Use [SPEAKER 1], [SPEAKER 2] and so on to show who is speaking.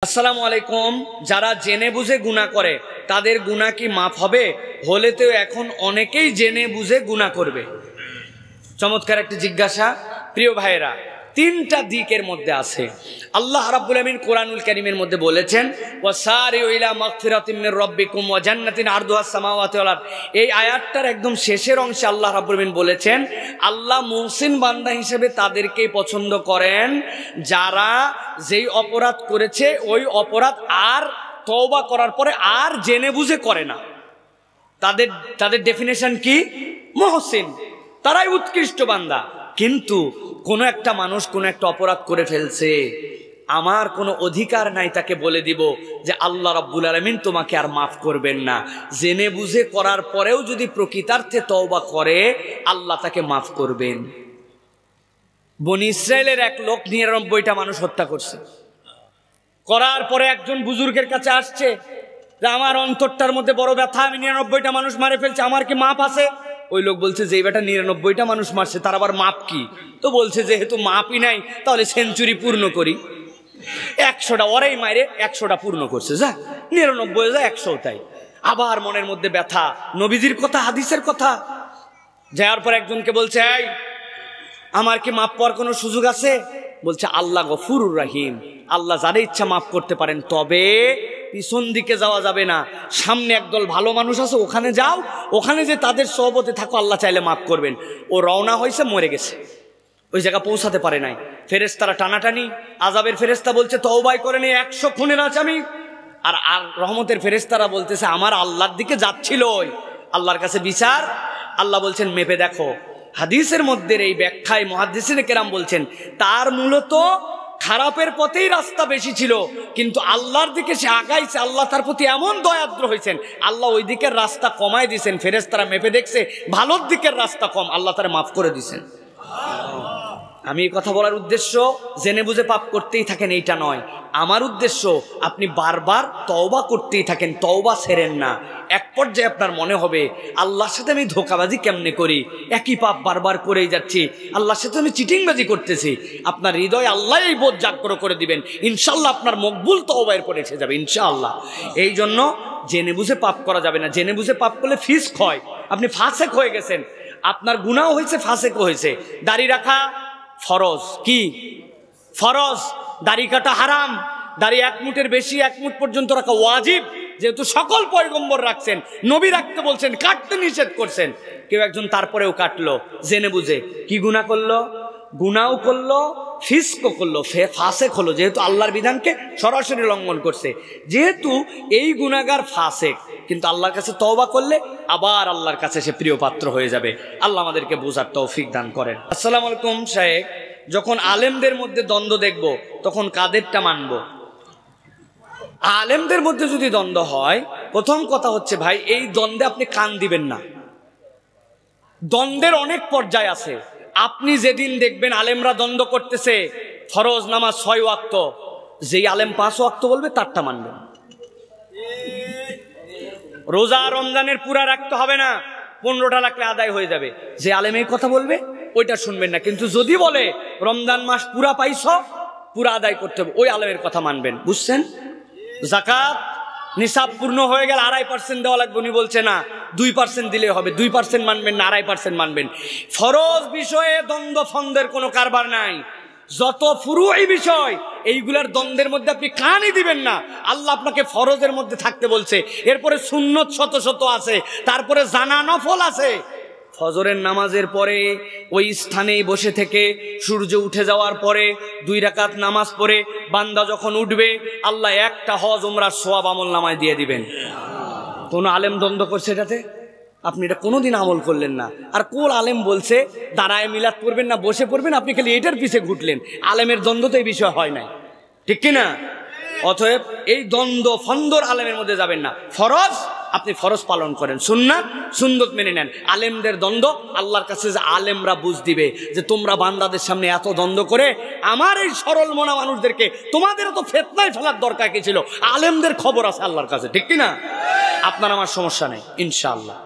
[SPEAKER 1] আসসালামু আলাইকুম। যারা জেনে বুঝে গুনাহ করে তাদের গুনাহ কি মাফ হবে? হলে তো এখন অনেকেই জেনে বুঝে গুনাহ করবে। চমৎকার একটি জিজ্ঞাসা। প্রিয় ভাইরা, তিনটা দিকের মধ্যে আছে। আল্লাহ রাব্বুল আমিন কোরআনুল কারীমের মধ্যে বলেছেন, ওয়াসারিউ ইলা মাগফিরাতিম মির রাব্বিকুম ওয়া জান্নাতিন আরদুহাস সামাওয়াতু ওয়াল আরদ। এই আয়াতটার একদম শেষের অংশে আল্লাহ রাব্বুল আমিন বলেছেন, আল্লাহ মুহসিন বান্দা হিসেবে তাদেরকেই পছন্দ করেন যারা যেই অপরাধ করেছে ওই অপরাধ আর তওবা করার পরে আর জেনে বুঝে করে না। তাদের ডেফিনেশন কি? মুহসিন, তারাই উৎকৃষ্ট বান্দা। কিন্তু কোনো একটা মানুষ কোনো একটা অপরাধ করে ফেলছে, আমার কোনো অধিকার নাই তাকে বলে দিব যে আল্লাহ রাব্বুল আলামিন তোমাকে আর মাফ করবেন না। জেনে বুঝে করার পরেও যদি প্রকৃতার্থে তওবা করে আল্লাহ তাকে মাফ করবেন। বনি ইসরায়েলের এক লোক ৯৯টা মানুষ হত্যা করছে। করার পরে একজন বুজুর্গের কাছে আসছে যে আমার অন্তরটার মধ্যে বড় ব্যথা, আমি ৯৯টা মানুষ মারে ফেলছি, আমার কি মাপ আছে? ওই লোক বলছে যে বেটা ৯৯টা মানুষ মারছে তার আবার মাপ কি? তো বলছে যেহেতু মাপই নাই তাহলে সেঞ্চুরি পূর্ণ করি। ১০০টা ওরাই মাইরে ১০০টা পূর্ণ করছে, যা ৯৯ যা ১০০ তাই। আবার মনের মধ্যে ব্যথা, নবীজির কথা হাদিসের কথা। যাওয়ার পর একজনকে বলছে, এই আমার কি মাপ পাওয়ার কোনো সুযোগ আছে? বলছে আল্লাহ গফুরুর রহিম, আল্লাহ যারা ইচ্ছা মাফ করতে পারেন, তবে পিছন দিকে যাওয়া যাবে না, সামনে একদল ভালো মানুষ আছে ওখানে যাও, ওখানে যে তাদের সহবতে থাকো, আল্লাহ চাইলে মাফ করবেন। ও রওনা হয়েছে, মরে গেছে, ওই জায়গা পৌঁছাতে পারে নাই। ফেরেশতারা টানাটানি, আযাবের ফেরেশতা বলছে তওবাই করে নি ১০০ খুনের আসামি, আর রহমতের ফেরেশতারা বলতেছে আমার আল্লাহর দিকে যাচ্ছিল, আল্লাহর কাছে বিচার। আল্লাহ বলছেন মেপে দেখো। হাদিসের মধ্যে এই ব্যাখ্যায় মুহাদ্দিসিনে কেরাম বলছেন তার মূলত খারাপের পথেই রাস্তা বেশি ছিল, কিন্তু আল্লাহর দিকে সে আগাইছে, আল্লাহ তার প্রতি এমন দয়াদ্র হয়েছেন, আল্লাহ ওই দিকের রাস্তা কমায় দিয়েছেন। ফেরেশতারা মেপে দেখছে ভালোর দিকের রাস্তা কম, আল্লাহ তারা মাফ করে দিয়েছেন। আমি এই কথা বলার উদ্দেশ্য জেনে বুঝে পাপ করতেই থাকেন এইটা নয়। আমার উদ্দেশ্য আপনি বারবার তওবা করতেই থাকেন, তওবা ছেড়েন না। এক পর্যায়ে আপনার মনে হবে আল্লাহর সাথে আমি ধোঁকাবাজি কেমনে করি, একই পাপ বারবার করেই যাচ্ছি, আল্লাহর সাথে আমি চিটিংবাজি করতেছি। আপনার হৃদয় আল্লাহ এই বোধ জাগ্রত করে দিবেন, ইনশাআল্লাহ আপনার মকবুল তওবার পরে এসে যাবে ইনশাআল্লাহ। এই জন্য জেনে বুঝে পাপ করা যাবে না। জেনে বুঝে পাপ করলে ফিস্ক হয়, আপনি ফাসেক হয়ে গেছেন, আপনার গুনাহ হয়েছে, ফাসেকও হয়েছে। দাড়ি রাখা ফরজ, কি ফরজ? দাড়ি কাটা হারাম, দাড়ি ১ মুঠের বেশি ১ মুঠ পর্যন্ত রাখা ওয়াজিব, যেহেতু সকল পয়গম্বর রাখছেন, নবী রাখতে বলছেন, কাটতে নিষেধ করছেন। কেউ একজন তারপরেও কাটলো জেনে বুঝে, কি গুনাহ করলো? গুনাহও করলো, ফিস্কও করলো, ফাসেক হলো, যেহেতু আল্লাহর বিধানকে সরাসরি লঙ্ঘন করছে। যেহেতু এই গুনাহগার ফাসেক, কিন্তু আল্লাহর কাছে তওবা করলে আবার আল্লাহর কাছে সে প্রিয় পাত্র হয়ে যাবে। আল্লাহ আমাদেরকে বোঝার তৌফিক দান করেন। আসসালামু আলাইকুম শায়েখ, যখন আলেমদের মধ্যে দ্বন্দ্ব দেখব তখন কাদেরটা মানব? আলেমদের মধ্যে যদি দ্বন্দ্ব হয়, প্রথম কথা হচ্ছে ভাই এই দ্বন্দ্বে আপনি কান দিবেন না। দ্বন্দ্বের অনেক পর্যায় আছে। আপনি যেদিন দেখবেন আলেমরা দ্বন্দ্ব করতেছে, ফরজ নামাজ ৬ ওয়াক্ত, যেই আলেম ৫ ওয়াক্ত বলবে তারটা মানবেন। রোজা রমজানের পুরা রাখতে হবে না, ১৫টা রাখলে আদায় হয়ে যাবে, যে আলেম এই কথা বলবে ওইটা শুনবেন না। কিন্তু যদি বলে রমজান মাস পুরা পাইছ, পুরা আদায় করতে হবে, ওই আলেমের কথা মানবেন। বুঝছেন? যাকাত নিসাব পূর্ণ হয়ে গেল ২.৫% দেওয়া লাগবে, উনি বলছে না ২% দিলে হবে, ২% মানবেন না ২.৫% মানবেন। ফরজ বিষয়ে দ্বন্দ্ব ফন্দের কোনো কারবার নাই। যত ফুরুই বিষয় এইগুলার দ্বন্দ্বের মধ্যে আপনি কানই দিবেন না। আল্লাহ আপনাকে ফরজের মধ্যে থাকতে বলছে, এরপরে সুন্নত শত শত আছে, তারপরে জানা নফল আছে। ফজরের নামাজের পরে ওই স্থানেই বসে থেকে সূর্য উঠে যাওয়ার পরে ২ রাকাত নামাজ পড়ে বান্দা যখন উঠবে, আল্লাহ একটা হজ উমরার সওয়াব আমল নামায় দিয়ে দিবেন। কোন আলেম দ্বন্দ্ব করছে এটাতে? আপনি এটা কোনোদিন আমল করলেন না। আর কোন আলেম বলছে দাঁড়ায় মিলাদ পড়বেন না বসে পড়বেন, আপনি খালি এটার পিছে ঘুরলেন। আলেমের দ্বন্দ্ব তো এই বিষয় হয় নাই, ঠিক কিনা? অতএব এই দ্বন্দ্ব ফন্দর আলেমের মধ্যে যাবেন না। ফরজ আপনি ফরজ পালন করেন, সুন্নাত সুন্নত মেনে নেন। আলেমদের দ্বন্দ্ব আল্লাহর কাছে যে আলেমরা বুঝ দিবে যে তোমরা বান্দাদের সামনে এত দ্বন্দ্ব করে আমার এই সরল মনা মানুষদেরকে তোমাদের তো ফিতনায় ফেলার দরকার কি ছিল? আলেমদের খবর আছে আল্লাহর কাছে, ঠিক কিনা? আপনার আমার সমস্যা নেই ইনশাআল্লাহ।